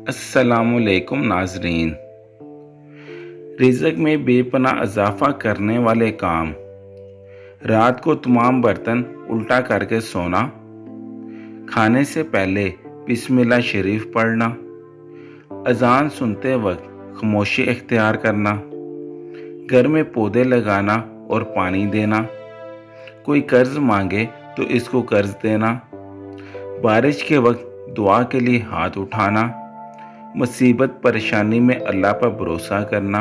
अस्सलाम वालेकुम नाजरीन। रिज़्क़ में बेपनाह इजाफ़ा करने वाले काम। रात को तमाम बर्तन उल्टा करके सोना, खाने से पहले बिस्मिल्लाह शरीफ पढ़ना, अज़ान सुनते वक्त खामोशी इख्तियार करना, घर में पौधे लगाना और पानी देना, कोई कर्ज़ मांगे तो इसको कर्ज़ देना, बारिश के वक्त दुआ के लिए हाथ उठाना, मुसीबत परेशानी में अल्लाह पर भरोसा करना,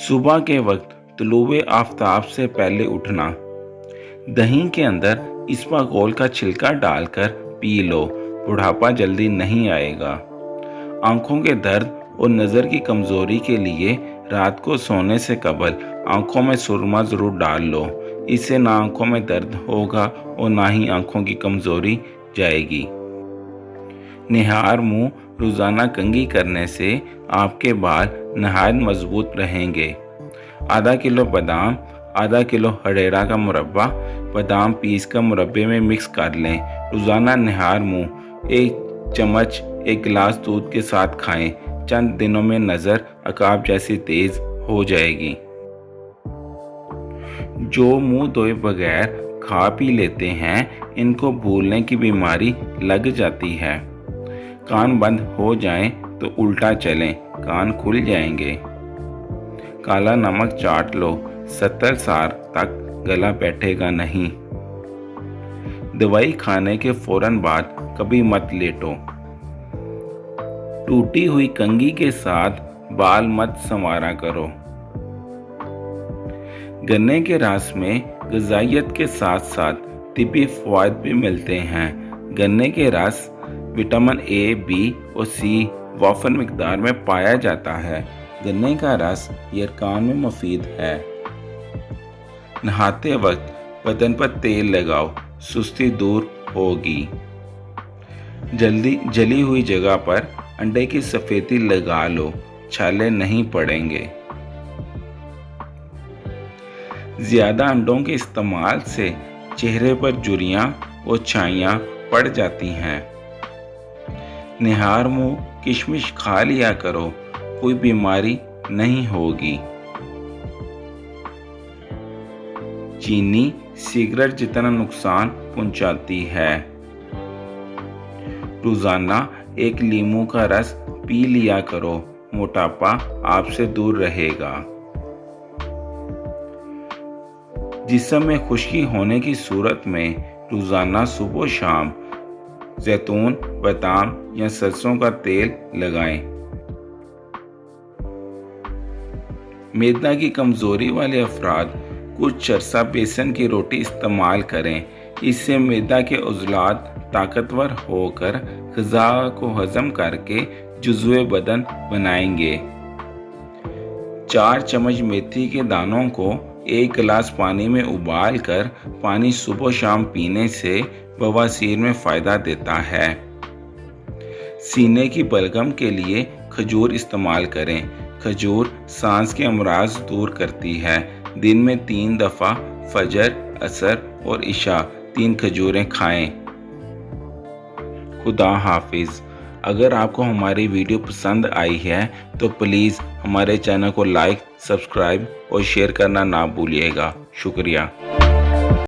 सुबह के वक्त तुलुए आफ़ताब से पहले उठना, दही के अंदर इसबगोल का छिलका डालकर पी लो, बुढ़ापा जल्दी नहीं आएगा। आंखों के दर्द और नज़र की कमज़ोरी के लिए रात को सोने से कबल आंखों में सुरमा ज़रूर डाल लो, इससे ना आंखों में दर्द होगा और ना ही आंखों की कमज़ोरी जाएगी। निहार मुंह रोज़ाना कंघी करने से आपके बाल नहायत मजबूत रहेंगे। आधा किलो बादाम, आधा किलो हड़ेरा का मुरब्बा, बादाम पीस कर मुरब्बे में मिक्स कर लें। रोज़ाना निहार मुंह 1 चम्मच 1 गिलास दूध के साथ खाएं। चंद दिनों में नज़र अकाब जैसी तेज़ हो जाएगी। जो मुंह धोए बगैर खा पी लेते हैं, इनको भूलने की बीमारी लग जाती है। कान बंद हो जाएं तो उल्टा चलें, कान खुल जाएंगे। काला नमक चाट लो, 70 साल तक गला बैठेगा नहीं। दवाई खाने के फौरन बाद कभी मत लेटो। टूटी हुई कंघी के साथ बाल मत संवारा करो। गन्ने के रस में ग़िज़ाइयत के साथ साथ तिब्बी फ़वाइद भी मिलते हैं। गन्ने के रस विटामिन ए, बी और सी वाफर मिकदार में पाया जाता है। गन्ने का रस यरकान में मुफीद है। नहाते वक्त बदन पर तेल लगाओ, सुस्ती दूर होगी। जली हुई जगह पर अंडे की सफ़ेदी लगा लो, छाले नहीं पड़ेंगे। ज़्यादा अंडों के इस्तेमाल से चेहरे पर झुर्रियाँ और छाइयाँ पड़ जाती हैं। निहार मुंह किशमिश खा लिया करो, कोई बीमारी नहीं होगी। चीनी सिगरेट जितना नुकसान पहुंचाती है। रोज़ाना 1 लीमू का रस पी लिया करो, मोटापा आपसे दूर रहेगा। जिस्म में खुश्की होने की सूरत में रोज़ाना सुबह शाम जैतून, बादाम या सरसों का तेल लगाएं। मैदा की कमज़ोरी वाले अफराद कुछ अरसा बेसन की रोटी इस्तेमाल करें। इससे मैदा के उज़लात ताकतवर होकर ग़िज़ा को हज़म करके जुज़्वे बदन बनाएंगे। 4 चम्मच मेथी के दानों को 1 गिलास पानी में उबाल कर पानी सुबह शाम पीने से बवासीर में फ़ायदा देता है। सीने की बलगम के लिए खजूर इस्तेमाल करें। खजूर सांस के अमराज दूर करती है। दिन में 3 दफ़ा फजर, असर और इशा 3 खजूरें खाएं। खुदा हाफिज़। अगर आपको हमारी वीडियो पसंद आई है तो प्लीज़ हमारे चैनल को लाइक, सब्सक्राइब और शेयर करना ना भूलिएगा। शुक्रिया।